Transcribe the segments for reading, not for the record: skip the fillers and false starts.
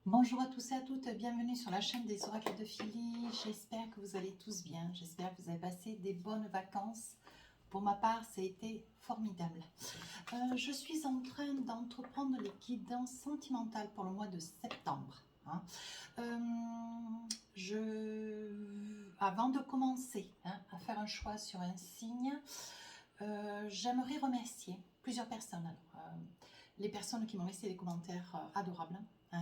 Bonjour à tous et à toutes, bienvenue sur la chaîne des oracles de Philly. J'espère que vous allez tous bien, j'espère que vous avez passé des bonnes vacances. Pour ma part, ça a été formidable. Je suis en train d'entreprendre les guidances sentimentales pour le mois de septembre. Hein. Avant de commencer à faire un choix sur un signe, j'aimerais remercier plusieurs personnes. Alors, les personnes qui m'ont laissé des commentaires adorables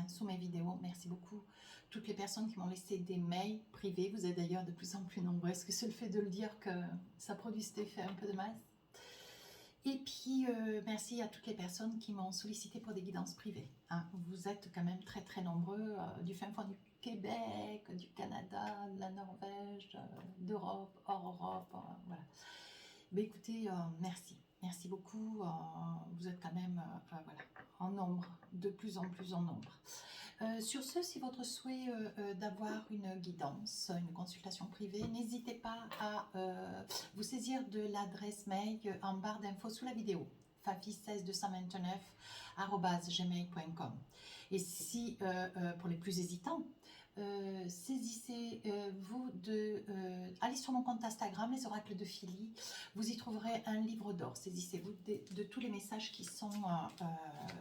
sous mes vidéos, merci beaucoup. Toutes les personnes qui m'ont laissé des mails privés, vous êtes d'ailleurs de plus en plus nombreux. Est-ce que c'est le fait de le dire que ça produit cet effet un peu de masse? Et puis, merci à toutes les personnes qui m'ont sollicité pour des guidances privées. Vous êtes quand même très très nombreux, du fin fond du Québec, du Canada, de la Norvège, d'Europe, hors Europe, voilà. Mais écoutez, merci. Merci beaucoup. Vous êtes quand même voilà, en nombre, de plus en plus en nombre. Sur ce, si votre souhait d'avoir une guidance, une consultation privée, n'hésitez pas à vous saisir de l'adresse mail en barre d'infos sous la vidéo, fafi16229@gmail.com. Et si, pour les plus hésitants, saisissez-vous allez sur mon compte Instagram, les oracles de Philly, vous y trouverez un livre d'or. Saisissez-vous de tous les messages qui sont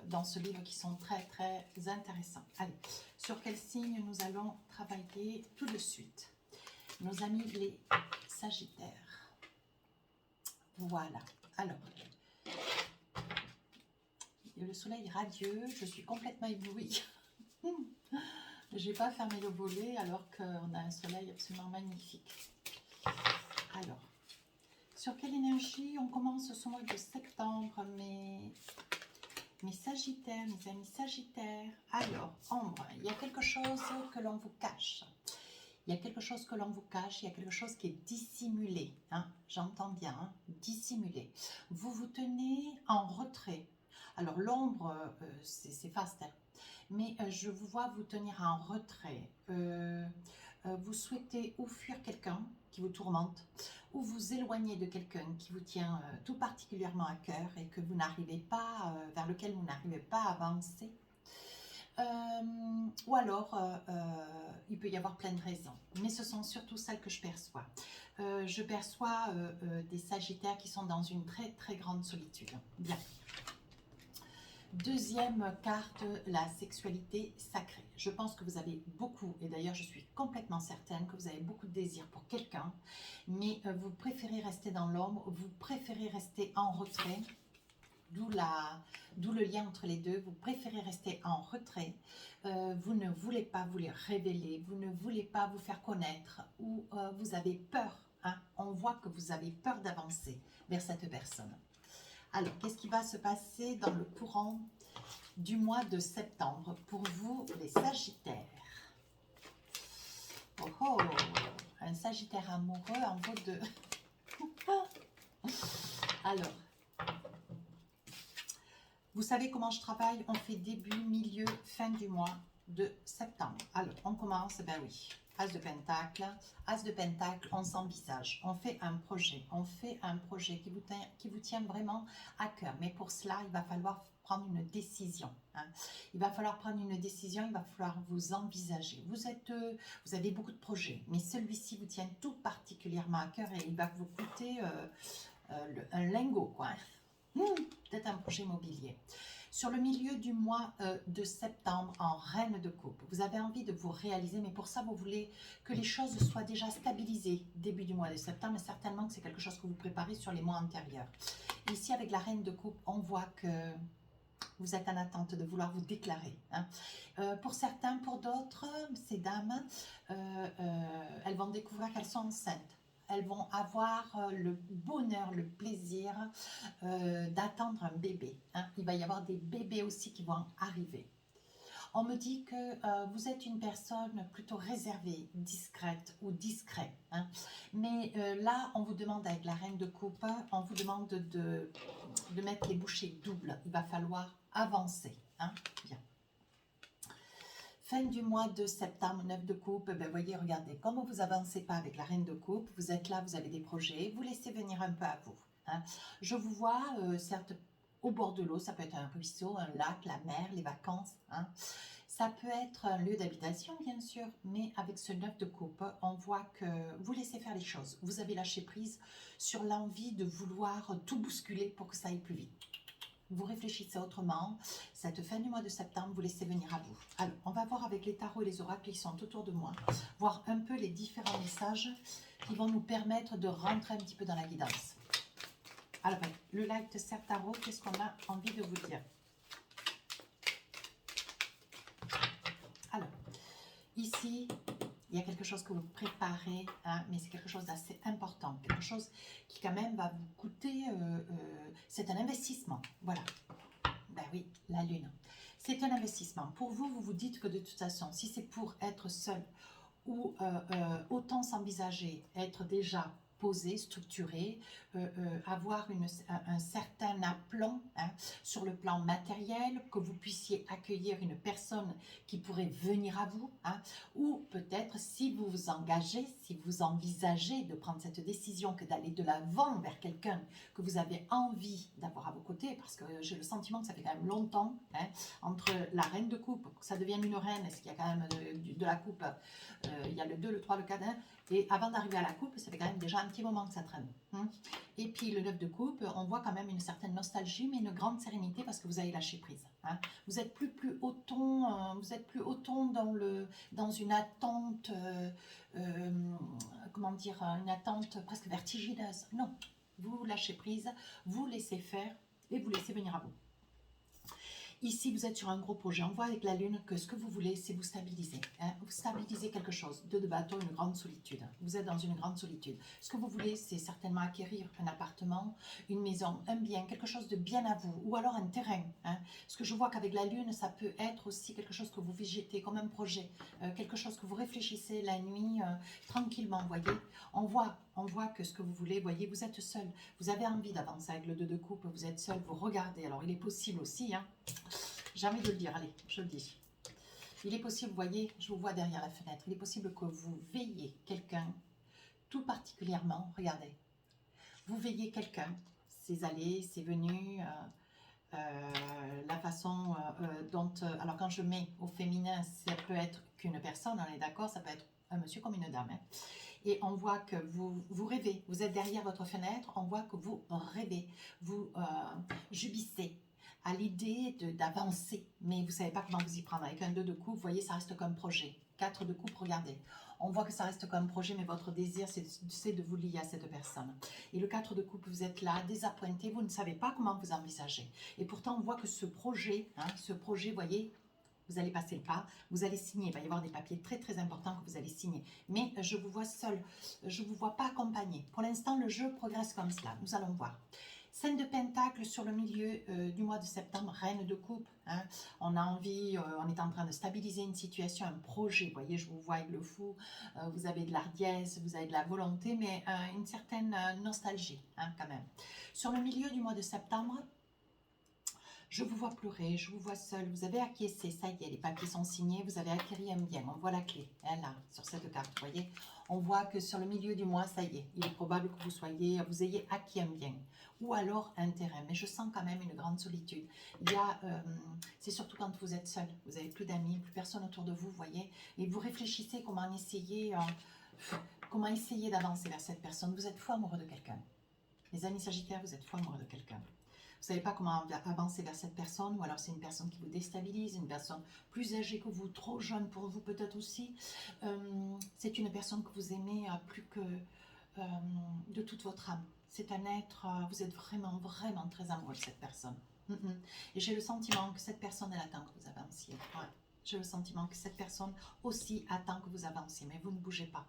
dans ce livre qui sont très très intéressants. Allez, sur quel signe nous allons travailler tout de suite? Nos amis les Sagittaires. Voilà. Alors, le soleil radieux, je suis complètement éblouie. Je n'ai pas fermé le volet alors qu'on a un soleil absolument magnifique. Alors, sur quelle énergie on commence ce mois de septembre, mes Sagittaires, mes amis Sagittaires? Alors, ombre, il y a quelque chose que l'on vous cache. Il y a quelque chose que l'on vous cache, il y a quelque chose qui est dissimulé. J'entends bien, dissimulé. Vous vous tenez en retrait. Alors, l'ombre, c'est faste, mais je vous vois vous tenir en retrait. Vous souhaitez ou fuir quelqu'un qui vous tourmente, ou vous éloigner de quelqu'un qui vous tient tout particulièrement à cœur et que vous n'arrivez pas, vers lequel vous n'arrivez pas à avancer. Ou alors, il peut y avoir plein de raisons, mais ce sont surtout celles que je perçois. Je perçois des Sagittaires qui sont dans une très très grande solitude. Bien. Deuxième carte, la sexualité sacrée. Je pense que vous avez beaucoup, et d'ailleurs je suis complètement certaine que vous avez beaucoup de désir pour quelqu'un, mais vous préférez rester dans l'ombre, vous préférez rester en retrait, d'où le lien entre les deux, vous préférez rester en retrait, vous ne voulez pas vous les révéler, vous ne voulez pas vous faire connaître, ou vous avez peur, on voit que vous avez peur d'avancer vers cette personne. Alors, qu'est-ce qui va se passer dans le courant du mois de septembre pour vous, les Sagittaires? Oh oh, un Sagittaire amoureux en vaut deux. Alors, vous savez comment je travaille? On fait début, milieu, fin du mois de septembre. Alors, on commence, ben oui, As de Pentacle. As de Pentacle, on s'envisage, on fait un projet qui vous tient vraiment à cœur. Mais pour cela, il va falloir prendre une décision. Il va falloir prendre une décision, il va falloir vous envisager. Vous avez beaucoup de projets, mais celui-ci vous tient tout particulièrement à cœur et il va vous coûter un lingot, quoi. Peut-être un projet immobilier. Sur le milieu du mois de septembre, en Reine de Coupe, vous avez envie de vous réaliser, mais pour ça, vous voulez que les choses soient déjà stabilisées début du mois de septembre, et certainement que c'est quelque chose que vous préparez sur les mois antérieurs. Ici, avec la Reine de Coupe, on voit que vous êtes en attente de vouloir vous déclarer. Pour certains, pour d'autres, ces dames, elles vont découvrir qu'elles sont enceintes. Elles vont avoir le bonheur, le plaisir d'attendre un bébé. Il va y avoir des bébés aussi qui vont arriver. On me dit que vous êtes une personne plutôt réservée, discrète ou discret. Mais là, on vous demande avec la Reine de Coupe, on vous demande de mettre les bouchées doubles. Il va falloir avancer. Bien. Fin du mois de septembre, 9 de coupe, ben voyez, regardez, comme vous avancez pas avec la Reine de coupe, vous êtes là, vous avez des projets, vous laissez venir un peu à vous. Je vous vois, certes, au bord de l'eau, ça peut être un ruisseau, un lac, la mer, les vacances. Ça peut être un lieu d'habitation, bien sûr, mais avec ce 9 de coupe, on voit que vous laissez faire les choses. Vous avez lâché prise sur l'envie de vouloir tout bousculer pour que ça aille plus vite. Vous réfléchissez autrement. Cette fin du mois de septembre, vous laissez venir à vous. Alors, on va voir avec les tarots et les oracles qui sont autour de moi, voir un peu les différents messages qui vont nous permettre de rentrer un petit peu dans la guidance. Alors, le light Serre Tarot, qu'est-ce qu'on a envie de vous dire? Alors, ici, il y a quelque chose que vous préparez, hein, mais c'est quelque chose d'assez important, quelque chose qui quand même va vous coûter, c'est un investissement, voilà. Ben oui, la lune. C'est un investissement. Pour vous, vous vous dites que de toute façon, si c'est pour être seul ou autant s'envisager, être déjà posé, structuré, avoir un certain aplomb hein, sur le plan matériel, que vous puissiez accueillir une personne qui pourrait venir à vous, hein, ou peut-être si vous vous engagez, si vous envisagez de prendre cette décision que d'aller de l'avant vers quelqu'un que vous avez envie d'avoir à vos côtés, parce que j'ai le sentiment que ça fait quand même longtemps, hein, entre la reine de coupe, que ça devienne une reine, est-ce qu'il y a quand même de la coupe, il y a le 2, le 3, le 4, hein, et avant d'arriver à la coupe, ça fait quand même déjà un petit moment que ça traîne. Hein. Et puis le 9 de coupe, on voit quand même une certaine nostalgie, mais une grande sérénité parce que vous avez lâché prise. Hein. Vous êtes plus autant, dans une attente, comment dire, une attente presque vertigineuse. Non, vous lâchez prise, vous laissez faire et vous laissez venir à vous. Ici, vous êtes sur un gros projet. On voit avec la lune que ce que vous voulez, c'est vous stabiliser. Hein. Vous stabilisez quelque chose. 2 de bâton, une grande solitude. Vous êtes dans une grande solitude. Ce que vous voulez, c'est certainement acquérir un appartement, une maison, un bien, quelque chose de bien à vous, ou alors un terrain. Hein. Ce que je vois qu'avec la lune, ça peut être aussi quelque chose que vous végétez comme un projet, quelque chose que vous réfléchissez la nuit tranquillement, voyez. On voit que ce que vous voulez, voyez, vous êtes seul. Vous avez envie d'avancer avec le 2 de coupe, vous êtes seul, vous regardez. Alors, il est possible aussi, hein. J'ai envie de le dire, allez, je le dis. Il est possible, vous voyez, je vous vois derrière la fenêtre, il est possible que vous veilliez quelqu'un, tout particulièrement, regardez, vous veillez quelqu'un, ses allées, ses venues, la façon dont, alors quand je mets au féminin, ça peut être qu'une personne, on est d'accord, ça peut être un monsieur comme une dame, hein. Et on voit que vous rêvez, vous êtes derrière votre fenêtre, on voit que vous rêvez, vous jubissez à l'idée d'avancer, mais vous ne savez pas comment vous y prendre. Avec un 2 de coupe, vous voyez, ça reste comme projet. 4 de coupe, regardez. On voit que ça reste comme projet, mais votre désir, c'est de vous lier à cette personne. Et le 4 de coupe, vous êtes là, désappointé, vous ne savez pas comment vous envisager. Et pourtant, on voit que ce projet, vous voyez, vous allez passer le pas, vous allez signer, il va y avoir des papiers très très importants que vous allez signer. Mais je vous vois seul, je ne vous vois pas accompagné. Pour l'instant, le jeu progresse comme cela, nous allons voir. Scène de Pentacle sur le milieu du mois de septembre, Reine de coupe. Hein. On a envie, on est en train de stabiliser une situation, un projet. Vous voyez, je vous vois avec le fou. Vous avez de l'ardiesse, vous avez de la volonté, mais une certaine nostalgie hein, quand même. Sur le milieu du mois de septembre, je vous vois pleurer, je vous vois seul, vous avez acquiescé, ça y est, les papiers sont signés, vous avez acquis un bien, on voit la clé, hein, là, sur cette carte, vous voyez. On voit que sur le milieu du mois, ça y est, il est probable que vous ayez acquis un bien, ou alors un terrain, mais je sens quand même une grande solitude. C'est surtout quand vous êtes seul, vous n'avez plus d'amis, plus personne autour de vous, vous voyez, et vous réfléchissez comment essayer d'avancer vers cette personne. Vous êtes fou amoureux de quelqu'un. Les amis sagittaires, vous êtes fou amoureux de quelqu'un. Vous ne savez pas comment avancer vers cette personne, ou alors c'est une personne qui vous déstabilise, une personne plus âgée que vous, trop jeune pour vous peut-être aussi. C'est une personne que vous aimez plus que de toute votre âme. C'est un être, vous êtes vraiment, vraiment très amoureux de cette personne. Et j'ai le sentiment que cette personne, elle attend que vous avanciez. Ouais. J'ai le sentiment que cette personne aussi attend que vous avanciez, mais vous ne bougez pas.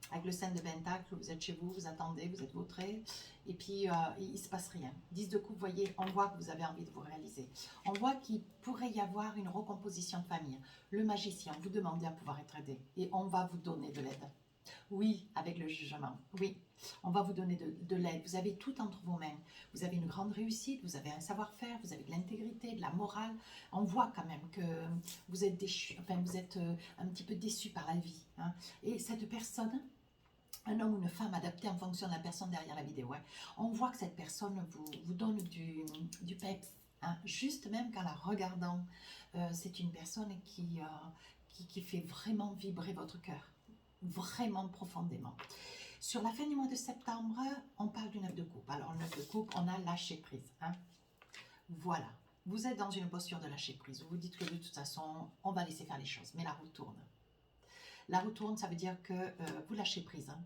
Avec le 5 de Pentacle, vous êtes chez vous, vous attendez, vous êtes vautré, et puis il ne se passe rien. 10 de coupe, vous voyez, on voit que vous avez envie de vous réaliser. On voit qu'il pourrait y avoir une recomposition de famille. Le magicien, vous demandez à pouvoir être aidé, et on va vous donner de l'aide. Oui, avec le jugement, oui, on va vous donner de l'aide. Vous avez tout entre vos mains. Vous avez une grande réussite, vous avez un savoir-faire, vous avez de l'intégrité, de la morale. On voit quand même que vous êtes déçu, enfin vous êtes un petit peu déçu par la vie. Hein. Et cette personne, un homme ou une femme adapté en fonction de la personne derrière la vidéo. Hein. On voit que cette personne vous donne du peps. hein. Juste même qu'en la regardant, c'est une personne qui fait vraiment vibrer votre cœur, vraiment profondément. Sur la fin du mois de septembre, on parle du 9 de coupe. Alors, le 9 de coupe, on a lâché prise, hein. Voilà, vous êtes dans une posture de lâcher prise. Vous vous dites que de toute façon, on va laisser faire les choses, mais la roue tourne. La roue tourne, ça veut dire que vous lâchez prise, hein.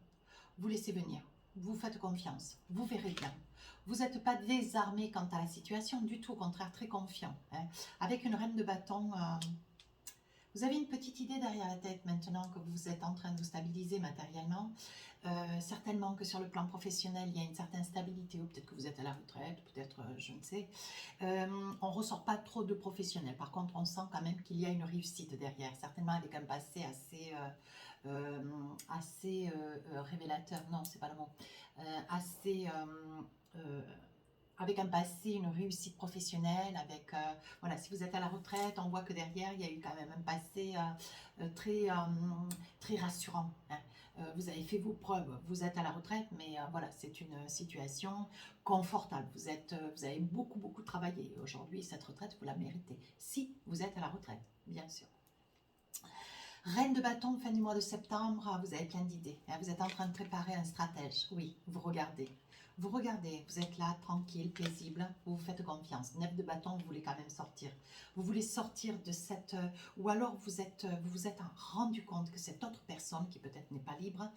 Vous laissez venir, vous faites confiance, vous verrez bien. Vous n'êtes pas désarmé quant à la situation, du tout, au contraire, très confiant, hein. Avec une reine de bâton, vous avez une petite idée derrière la tête maintenant que vous êtes en train de vous stabiliser matériellement. Certainement que sur le plan professionnel, il y a une certaine stabilité, ou peut-être que vous êtes à la retraite, peut-être, je ne sais. On ne ressort pas trop de professionnels. Par contre, on sent quand même qu'il y a une réussite derrière, certainement avec un passé assez révélateur. Non, c'est pas le mot. Assez... avec un passé, une réussite professionnelle, avec, voilà, si vous êtes à la retraite, on voit que derrière, il y a eu quand même un passé très rassurant, hein. Vous avez fait vos preuves, vous êtes à la retraite, mais voilà, c'est une situation confortable. Vous avez beaucoup, beaucoup travaillé. Aujourd'hui, cette retraite, vous la méritez. Si vous êtes à la retraite, bien sûr. Reine de bâton, fin du mois de septembre, vous avez plein d'idées, hein. Vous êtes en train de préparer un stratège. Oui, vous regardez. Vous regardez, vous êtes là, tranquille, paisible, vous vous faites confiance. 9 de bâton, vous voulez quand même sortir. Vous voulez sortir de cette... ou alors vous vous êtes rendu compte que cette autre personne, qui peut-être n'est pas libre,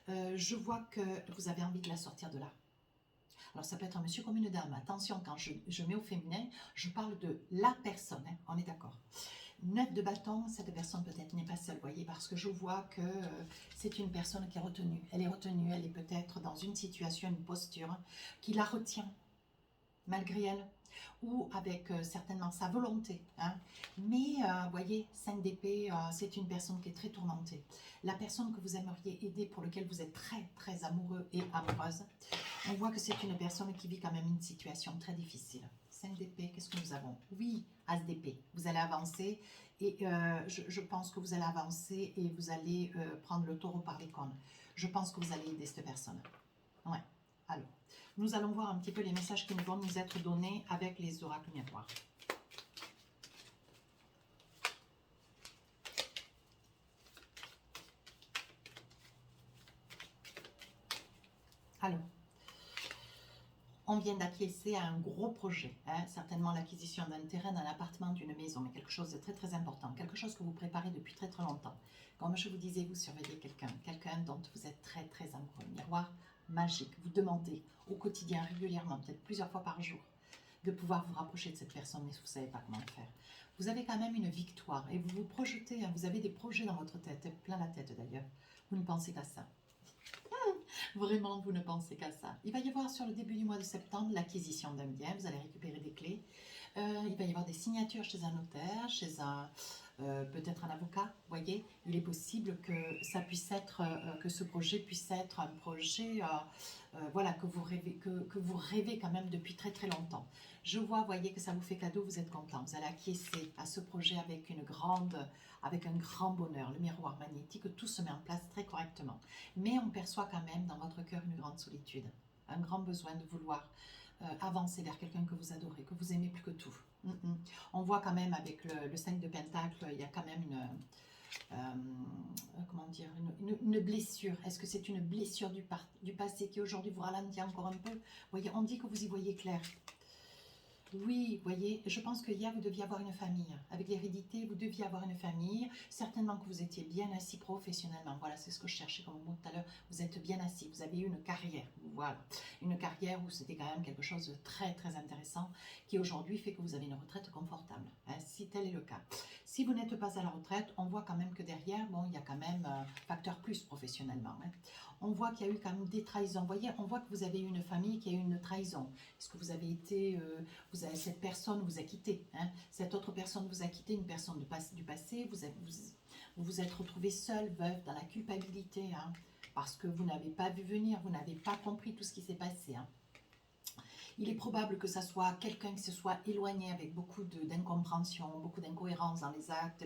je vois que vous avez envie de la sortir de là. Alors ça peut être un monsieur comme une dame. Attention, quand je mets au féminin, je parle de la personne, hein, on est d'accord. 9 de bâton, cette personne peut-être n'est pas seule, voyez, parce que je vois que c'est une personne qui est retenue. Elle est retenue, elle est peut-être dans une situation, une posture qui la retient, malgré elle, ou avec certainement sa volonté, hein. Mais, voyez, 5 d'épée, c'est une personne qui est très tourmentée. La personne que vous aimeriez aider, pour laquelle vous êtes très, très amoureux et amoureuse, on voit que c'est une personne qui vit quand même une situation très difficile. 5 d'épée, qu'est-ce que nous avons? Oui, As d'épée. Vous allez avancer et je pense que vous allez avancer et vous allez prendre le taureau par les cornes. Je pense que vous allez aider cette personne. Ouais. Alors, nous allons voir un petit peu les messages qui vont nous être donnés avec les oracles miroirs. Alors, on vient d'acquiescer à un gros projet, hein, certainement l'acquisition d'un terrain, d'un appartement, d'une maison, mais quelque chose de très très important, quelque chose que vous préparez depuis très très longtemps. Comme je vous disais, vous surveillez quelqu'un dont vous êtes très très amoureux. Miroir magique, vous demandez au quotidien, régulièrement, peut-être plusieurs fois par jour, de pouvoir vous rapprocher de cette personne, mais vous ne savez pas comment le faire. Vous avez quand même une victoire et vous vous projetez, hein, vous avez des projets dans votre tête, plein la tête d'ailleurs, vous ne pensez qu'à ça. Vraiment, vous ne pensez qu'à ça. Il va y avoir sur le début du mois de septembre l'acquisition d'un bien. Vous allez récupérer des clés. Il va y avoir des signatures chez un notaire, chez un peut-être un avocat. Vous voyez, il est possible que ça puisse être, que ce projet puisse être un projet, voilà, que vous rêvez quand même depuis très très longtemps. Je vois, voyez, que ça vous fait cadeau. Vous êtes content. Vous allez acquiescer à ce projet avec avec un grand bonheur. Le miroir magnétique, tout se met en place très correctement. Mais on perçoit quand même dans votre cœur une grande solitude, un grand besoin de vouloir avancer vers quelqu'un que vous adorez, que vous aimez plus que tout. On voit quand même avec le 5 de Pentacle, il y a quand même comment dire, une blessure. Est-ce que c'est une blessure du passé qui aujourd'hui vous ralentit encore un peu? Voyez, on dit que vous y voyez clair. Oui, voyez, je pense que hier, vous deviez avoir une famille. Avec l'hérédité, vous deviez avoir une famille. Certainement que vous étiez bien assis professionnellement. Voilà, c'est ce que je cherchais comme mot tout à l'heure. Vous êtes bien assis, vous avez eu une carrière. Voilà, une carrière où c'était quand même quelque chose de très, très intéressant qui aujourd'hui fait que vous avez une retraite confortable, hein, si tel est le cas. Si vous n'êtes pas à la retraite, on voit quand même que derrière, bon, il y a quand même facteur plus professionnellement, hein. On voit qu'il y a eu quand même des trahisons. Vous voyez, on voit que vous avez eu une famille qui a eu une trahison. Est-ce que vous avez été... cette personne vous a quitté, hein, cette autre personne vous a quitté, une personne du passé, vous êtes retrouvé seul, veuve, dans la culpabilité, hein, parce que vous n'avez pas vu venir, vous n'avez pas compris tout ce qui s'est passé, hein. Il est probable que ça soit quelqu'un qui se soit éloigné avec beaucoup d'incompréhension, beaucoup d'incohérences dans les actes,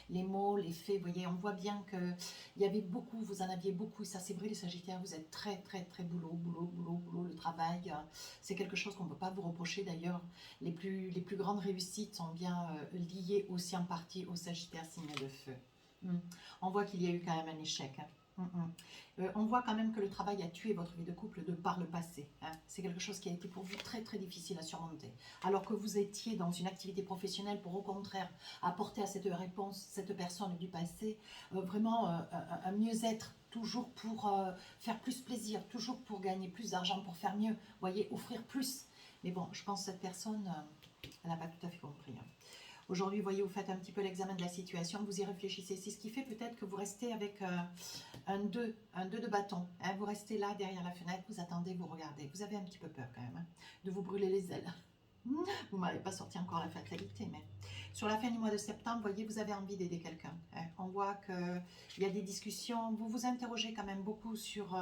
les mots, les faits. Vous voyez, on voit bien qu'il y avait beaucoup, vous en aviez beaucoup. Et ça, c'est vrai, les Sagittaires, vous êtes très, très, très boulot, boulot, boulot, boulot. Le travail, c'est quelque chose qu'on ne peut pas vous reprocher. D'ailleurs, les plus grandes réussites sont bien liées aussi en partie aux Sagittaires, signe de feu. On voit qu'il y a eu quand même un échec. On voit quand même que le travail a tué votre vie de couple de par le passé. C'est quelque chose qui a été pour vous très très difficile à surmonter. Alors que vous étiez dans une activité professionnelle pour au contraire apporter à cette réponse, cette personne du passé, vraiment un mieux-être, toujours pour faire plus plaisir, toujours pour gagner plus d'argent, pour faire mieux, voyez, offrir plus. Mais bon, je pense que cette personne, elle n'a pas tout à fait compris. Aujourd'hui, vous voyez, vous faites un petit peu l'examen de la situation, vous y réfléchissez. C'est ce qui fait peut-être que vous restez avec un 2 de bâton. Vous restez là, derrière la fenêtre, vous attendez, vous regardez. Vous avez un petit peu peur quand même de vous brûler les ailes. Vous ne m'avez pas sorti encore la fatalité, mais sur la fin du mois de septembre, vous voyez, vous avez envie d'aider quelqu'un. On voit qu'il y a des discussions, vous vous interrogez quand même beaucoup sur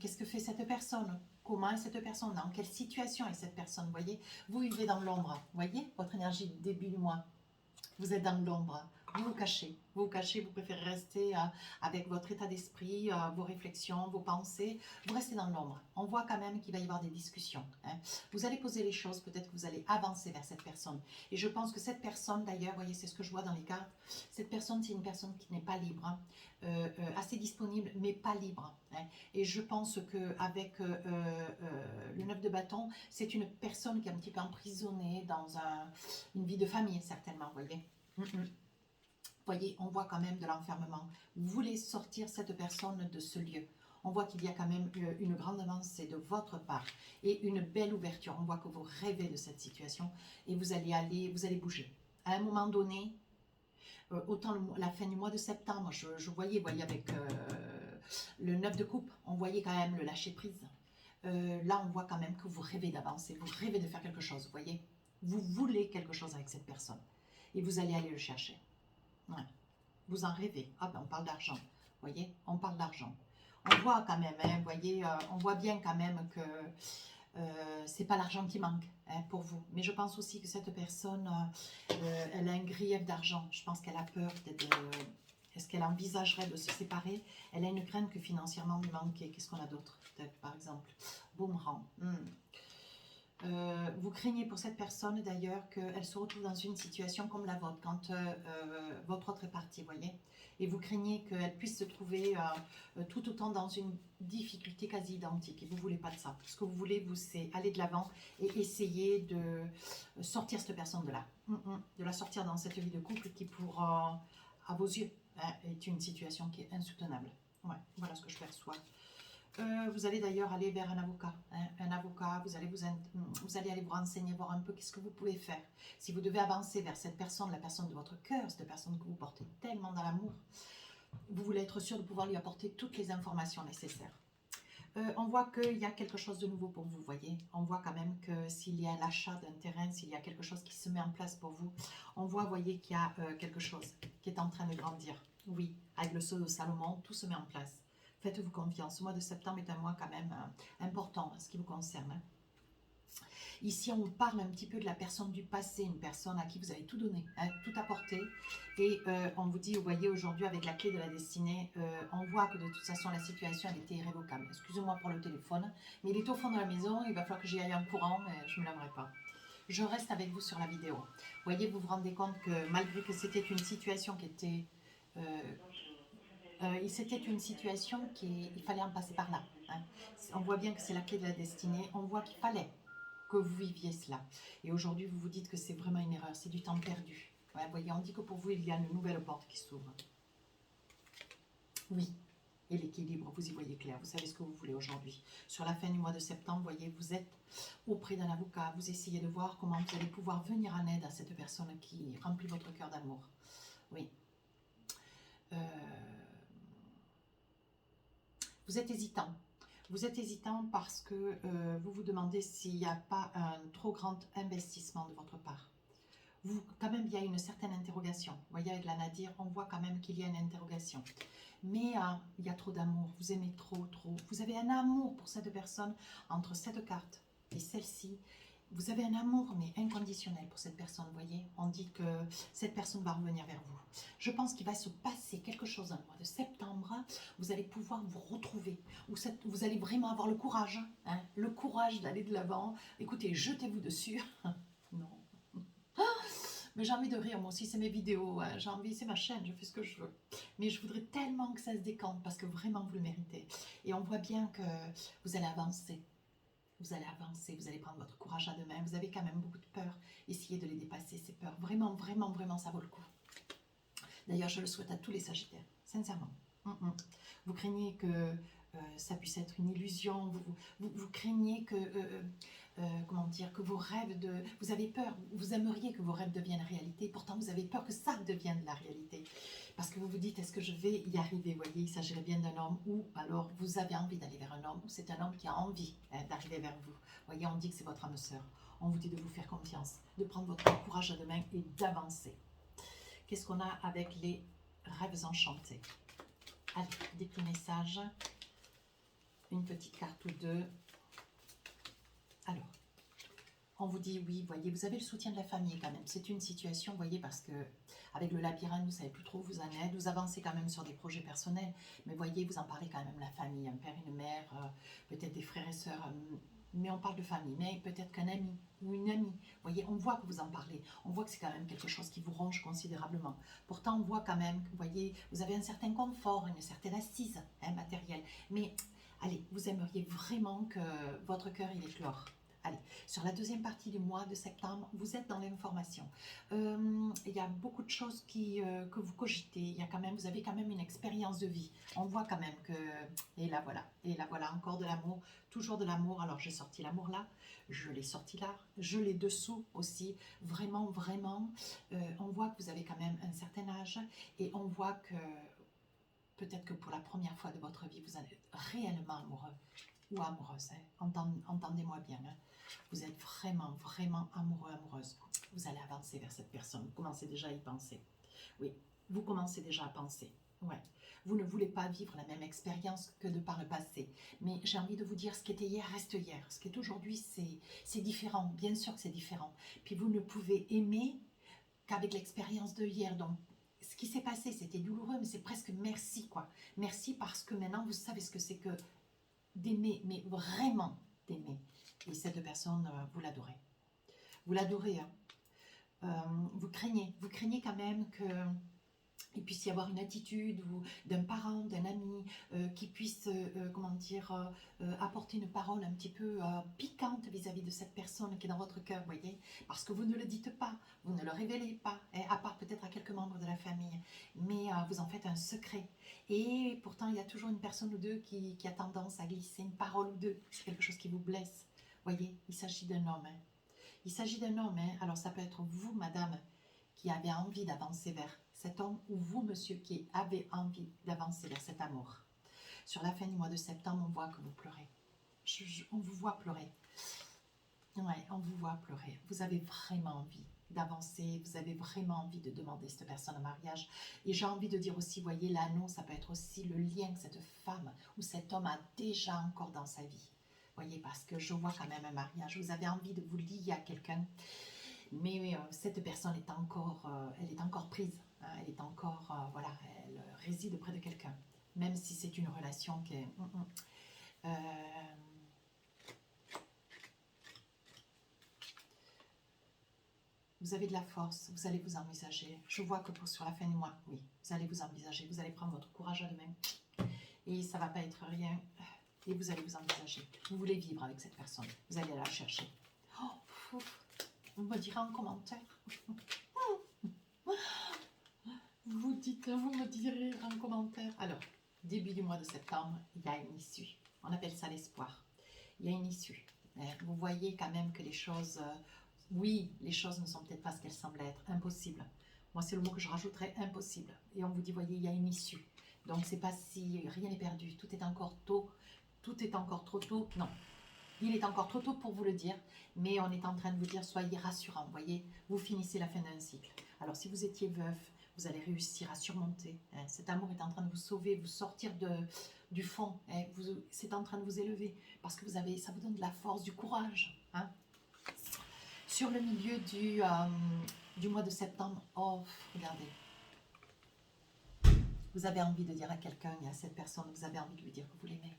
qu'est-ce que fait cette personne, comment est cette personne, dans quelle situation est cette personne, vous voyez. Vous vivez dans l'ombre, vous voyez, votre énergie du début du mois. Vous êtes dans l'ombre, vous vous cachez, vous préférez rester avec votre état d'esprit, vos réflexions, vos pensées, vous restez dans l'ombre. On voit quand même qu'il va y avoir des discussions. Vous allez poser les choses, peut-être que vous allez avancer vers cette personne. Et je pense que cette personne, d'ailleurs, vous voyez, c'est ce que je vois dans les cartes, cette personne, c'est une personne qui n'est pas libre, assez disponible, mais pas libre. Et je pense qu'avec le 9 de bâton, c'est une personne qui est un petit peu emprisonnée dans une vie de famille, certainement, vous voyez. Vous voyez, on voit quand même de l'enfermement. Vous voulez sortir cette personne de ce lieu. On voit qu'il y a quand même une grande avancée de votre part et une belle ouverture. On voit que vous rêvez de cette situation et vous allez bouger. À un moment donné, autant la fin du mois de septembre, je voyais avec le 9 de coupe, on voyait quand même le lâcher prise. Là, on voit quand même que vous rêvez d'avancer, vous rêvez de faire quelque chose, vous voyez. Vous voulez quelque chose avec cette personne et vous allez aller le chercher. Ouais. Vous en rêvez. Ah ben on parle d'argent. Vous voyez, on parle d'argent. On voit quand même, vous voyez, on voit bien quand même que c'est pas l'argent qui manque pour vous. Mais je pense aussi que cette personne, elle a un grief d'argent. Je pense qu'elle a peur est-ce qu'elle envisagerait de se séparer? Elle a une crainte que financièrement lui manque. Qu'est-ce qu'on a d'autre? Peut-être par exemple, boomerang. Vous craignez pour cette personne d'ailleurs qu'elle se retrouve dans une situation comme la vôtre, quand votre autre est parti, voyez. Et vous craignez qu'elle puisse se trouver tout autant dans une difficulté quasi identique. Et vous ne voulez pas de ça. Ce que vous voulez, vous, c'est aller de l'avant et essayer de sortir cette personne de là. De la sortir dans cette vie de couple qui, à vos yeux, est une situation qui est insoutenable. Ouais, voilà ce que je perçois. Vous allez d'ailleurs aller vers un avocat. Un avocat, vous allez aller vous renseigner, voir un peu qu'est-ce que vous pouvez faire. Si vous devez avancer vers cette personne, la personne de votre cœur, cette personne que vous portez tellement dans l'amour, vous voulez être sûr de pouvoir lui apporter toutes les informations nécessaires. On voit qu'il y a quelque chose de nouveau pour vous, voyez. On voit quand même que s'il y a l'achat d'un terrain, s'il y a quelque chose qui se met en place pour vous, on voit, voyez, qu'il y a quelque chose qui est en train de grandir. Oui, avec le sceau de Salomon, tout se met en place. Faites-vous confiance. Ce mois de septembre est un mois quand même important en ce qui vous concerne. Ici, on vous parle un petit peu de la personne du passé, une personne à qui vous avez tout donné, tout apporté. Et on vous dit, vous voyez, aujourd'hui, avec la clé de la destinée, on voit que de toute façon, la situation, elle était irrévocable. Excusez-moi pour le téléphone, mais il est au fond de la maison, il va falloir que j'y aille en courant, mais je ne me lèverai pas. Je reste avec vous sur la vidéo. Vous voyez, vous vous rendez compte que malgré que c'était une situation qui était... c'était une situation il fallait en passer par là. On voit bien que c'est la clé de la destinée. On voit qu'il fallait que vous viviez cela. Et aujourd'hui, vous vous dites que c'est vraiment une erreur. C'est du temps perdu. Ouais, vous voyez, on dit que pour vous, il y a une nouvelle porte qui s'ouvre. Oui. Et l'équilibre, vous y voyez clair. Vous savez ce que vous voulez aujourd'hui. Sur la fin du mois de septembre, vous voyez, vous êtes auprès d'un avocat. Vous essayez de voir comment vous allez pouvoir venir en aide à cette personne qui remplit votre cœur d'amour. Oui. Vous êtes hésitant. Vous êtes hésitant parce que vous vous demandez s'il n'y a pas un trop grand investissement de votre part. Quand même, il y a une certaine interrogation. Vous voyez, avec la Nadir, on voit quand même qu'il y a une interrogation. Mais il y a trop d'amour. Vous aimez trop, trop. Vous avez un amour pour cette personne entre cette carte Et celle-ci, vous avez un amour, mais inconditionnel pour cette personne, vous voyez. On dit que cette personne va revenir vers vous. Je pense qu'il va se passer quelque chose dans le mois de septembre. Vous allez pouvoir vous retrouver. Vous allez vraiment avoir le courage, hein, le courage d'aller de l'avant. Écoutez, jetez-vous dessus. Non. Mais j'ai envie de rire, moi aussi, c'est mes vidéos, hein. J'ai envie, c'est ma chaîne, je fais ce que je veux. Mais je voudrais tellement que ça se décante, parce que vraiment, vous le méritez. Et on voit bien que vous allez avancer. Vous allez avancer, vous allez prendre votre courage à deux mains. Vous avez quand même beaucoup de peurs. Essayez de les dépasser, ces peurs. Vraiment, vraiment, vraiment, ça vaut le coup. D'ailleurs, je le souhaite à tous les Sagittaires, sincèrement. Vous craignez que ça puisse être une illusion, vous craignez que, comment dire, que vos rêves vous avez peur, vous aimeriez que vos rêves deviennent réalité, pourtant vous avez peur que ça devienne la réalité. Parce que vous vous dites, est-ce que je vais y arriver? Vous voyez, il s'agirait bien d'un homme, ou alors vous avez envie d'aller vers un homme, ou c'est un homme qui a envie, hein, d'arriver vers vous. Vous voyez, on dit que c'est votre âme sœur. On vous dit de vous faire confiance, de prendre votre courage à deux mains et d'avancer. Qu'est-ce qu'on a avec les rêves enchantés? Allez, des petits messages. Une petite carte ou deux. Alors, on vous dit oui, voyez, vous avez le soutien de la famille quand même. C'est une situation, vous voyez, parce que avec le labyrinthe, vous ne savez plus trop où vous en êtes. Vous avancez quand même sur des projets personnels, mais voyez, vous en parlez quand même, la famille, un père, une mère, peut-être des frères et sœurs, mais on parle de famille, mais peut-être qu'un ami ou une amie. Vous voyez, on voit que vous en parlez, on voit que c'est quand même quelque chose qui vous ronge considérablement. Pourtant, on voit quand même, vous voyez, vous avez un certain confort, une certaine assise, hein, matérielle, mais allez, vous aimeriez vraiment que votre cœur il éclore. Allez, sur la deuxième partie du mois de septembre, vous êtes dans l'information. Il y a beaucoup de choses que vous cogitez. Il y a quand même, vous avez quand même une expérience de vie. On voit quand même que... Et là voilà, encore de l'amour, toujours de l'amour. Alors j'ai sorti l'amour là, je l'ai sorti là, je l'ai dessous aussi. Vraiment, vraiment, on voit que vous avez quand même un certain âge et on voit que peut-être que pour la première fois de votre vie, vous êtes réellement amoureux ou amoureuse. Hein. Entendez-moi bien. Hein. Vous êtes vraiment, vraiment amoureux, amoureuse. Vous allez avancer vers cette personne. Vous commencez déjà à y penser. Oui, vous commencez déjà à penser. Ouais. Vous ne voulez pas vivre la même expérience que de par le passé. Mais j'ai envie de vous dire, ce qui était hier reste hier. Ce qui est aujourd'hui, c'est différent. Bien sûr que c'est différent. Puis vous ne pouvez aimer qu'avec l'expérience de hier. Donc, ce qui s'est passé, c'était douloureux, mais c'est presque merci, quoi. Merci parce que maintenant, vous savez ce que c'est que d'aimer, mais vraiment d'aimer. Et cette personne, vous l'adorez. Vous l'adorez, hein. Vous craignez quand même que il puisse y avoir une attitude ou d'un parent, d'un ami qui puisse, comment dire, apporter une parole un petit peu piquante vis-à-vis de cette personne qui est dans votre cœur, vous voyez, parce que vous ne le dites pas, vous ne le révélez pas, hein, à part peut-être à quelques membres de la famille, mais vous en faites un secret. Et pourtant, il y a toujours une personne ou deux qui a tendance à glisser une parole ou deux, c'est quelque chose qui vous blesse. Vous voyez, il s'agit d'un homme. Hein. Il s'agit d'un homme, hein. Alors ça peut être vous, madame, qui avez envie d'avancer vers cet homme, ou vous, monsieur, qui avez envie d'avancer vers cet amour. Sur la fin du mois de septembre, on voit que vous pleurez. On vous voit pleurer. Ouais, on vous voit pleurer. Vous avez vraiment envie d'avancer, vous avez vraiment envie de demander cette personne en mariage. Et j'ai envie de dire aussi, voyez, l'anneau, ça peut être aussi le lien que cette femme ou cet homme a déjà encore dans sa vie. Voyez, parce que je vois quand même un mariage. Vous avez envie de vous lier à quelqu'un. Mais cette personne est encore, elle est encore prise, hein, elle est encore, voilà, elle réside près de quelqu'un, même si c'est une relation qui est... vous avez de la force, vous allez vous envisager. Je vois que sur la fin du mois, oui, vous allez vous envisager, vous allez prendre votre courage à deux mains et ça ne va pas être rien et vous allez vous envisager. Vous voulez vivre avec cette personne, vous allez la chercher. Oh, vous me direz en commentaire. Vous me direz en commentaire. Alors, début du mois de septembre, il y a une issue. On appelle ça l'espoir. Il y a une issue. Vous voyez quand même que les choses... oui, les choses ne sont peut-être pas ce qu'elles semblent être. Impossible. Moi, c'est le mot que je rajouterais, impossible. Et on vous dit, voyez, il y a une issue. Donc, c'est pas si... rien n'est perdu. Tout est encore tôt. Tout est encore trop tôt. Non. Il est encore trop tôt pour vous le dire, mais on est en train de vous dire, soyez rassurants, voyez, vous finissez la fin d'un cycle. Alors, si vous étiez veuf, vous allez réussir à surmonter. Hein. Cet amour est en train de vous sauver, vous sortir du fond. Hein. C'est en train de vous élever, parce que ça vous donne de la force, du courage. Hein. Sur le milieu du mois de septembre, oh, regardez. Vous avez envie de dire à quelqu'un, il y a cette personne, vous avez envie de lui dire que vous l'aimez.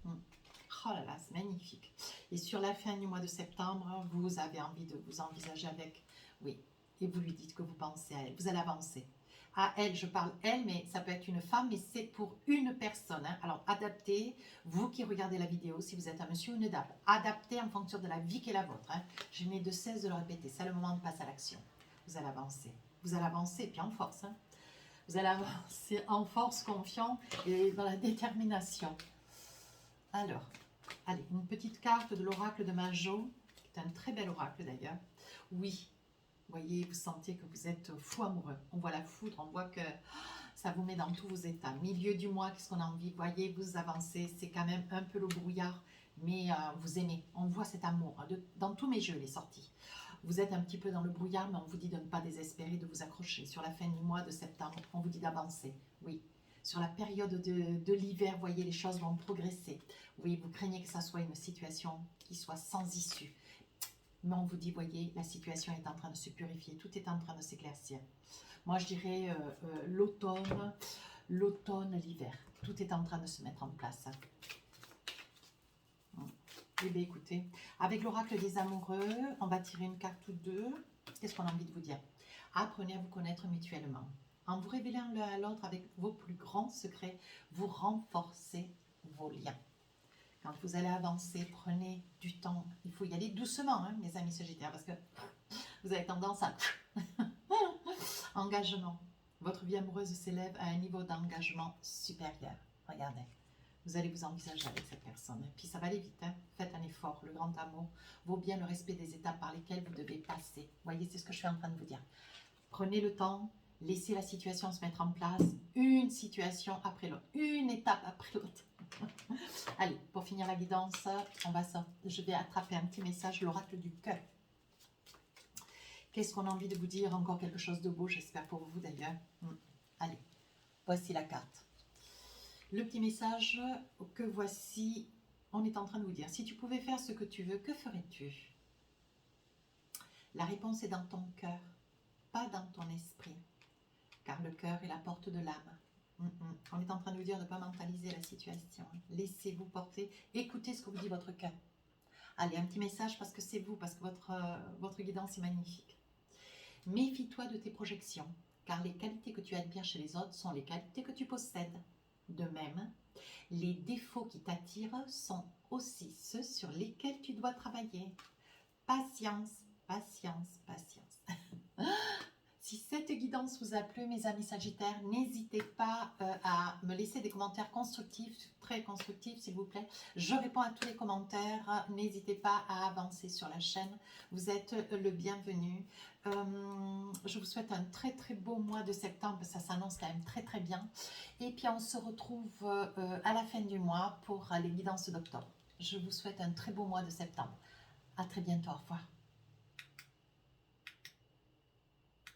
Oh là là, c'est magnifique. Et sur la fin du mois de septembre, vous avez envie de vous envisager avec, oui, et vous lui dites que vous pensez à elle. Vous allez avancer. À elle, je parle elle, mais ça peut être une femme, mais c'est pour une personne. Hein. Alors, adaptez, vous qui regardez la vidéo, si vous êtes un monsieur ou une dame, adaptez en fonction de la vie qui est la vôtre. Hein. Je n'ai de cesse de le répéter, c'est le moment de passer à l'action. Vous allez avancer. Vous allez avancer, puis en force. Hein. Vous allez avancer en force, confiant et dans la détermination. Alors, allez, une petite carte de l'oracle de Majo, qui est un très bel oracle d'ailleurs. Oui, vous voyez, vous sentez que vous êtes fou amoureux. On voit la foudre, on voit que ça vous met dans tous vos états. Milieu du mois, qu'est-ce qu'on a envie? Vous voyez, vous avancez, c'est quand même un peu le brouillard, mais vous aimez. On voit cet amour. Dans tous mes jeux, il est sorti. Vous êtes un petit peu dans le brouillard, mais on vous dit de ne pas désespérer, de vous accrocher. Sur la fin du mois de septembre, on vous dit d'avancer. Oui. Sur la période de l'hiver, vous voyez, les choses vont progresser. Oui, vous craignez que ça soit une situation qui soit sans issue. Mais on vous dit, voyez, la situation est en train de se purifier, tout est en train de s'éclaircir. Moi, je dirais l'automne, l'hiver. Tout est en train de se mettre en place. Eh bien, écoutez, avec l'oracle des amoureux, on va tirer une carte ou deux. Qu'est-ce qu'on a envie de vous dire? Apprenez à vous connaître mutuellement. En vous révélant l'un à l'autre avec vos plus grands secrets, vous renforcez vos liens. Quand vous allez avancer, prenez du temps. Il faut y aller doucement, hein, mes amis sagittaires, parce que vous avez tendance à... Engagement. Votre vie amoureuse s'élève à un niveau d'engagement supérieur. Regardez. Vous allez vous envisager avec cette personne. Puis ça va aller vite. Hein. Faites un effort. Le grand amour vaut bien le respect des étapes par lesquelles vous devez passer. Vous voyez, c'est ce que je suis en train de vous dire. Prenez le temps. Laissez la situation se mettre en place. Une situation après l'autre. Une étape après l'autre. Allez, pour finir la guidance, je vais attraper un petit message, l'oracle du cœur. Qu'est-ce qu'on a envie de vous dire? Encore quelque chose de beau, j'espère pour vous d'ailleurs. Allez, voici la carte. Le petit message que voici, on est en train de vous dire. Si tu pouvais faire ce que tu veux, que ferais-tu? La réponse est dans ton cœur, pas dans ton esprit. Car le cœur est la porte de l'âme. On est en train de vous dire de ne pas mentaliser la situation. Laissez-vous porter. Écoutez ce que vous dit votre cœur. Allez, un petit message parce que c'est vous, parce que votre guidance est magnifique. Méfie-toi de tes projections, car les qualités que tu admires chez les autres sont les qualités que tu possèdes. De même, les défauts qui t'attirent sont aussi ceux sur lesquels tu dois travailler. Patience, patience, patience. Si cette guidance vous a plu, mes amis sagittaires, n'hésitez pas à me laisser des commentaires constructifs, très constructifs s'il vous plaît. Je réponds à tous les commentaires, n'hésitez pas à avancer sur la chaîne, vous êtes le bienvenu. Je vous souhaite un très très beau mois de septembre, ça s'annonce quand même très très bien. Et puis on se retrouve à la fin du mois pour les guidances d'octobre. Je vous souhaite un très beau mois de septembre. À très bientôt, au revoir.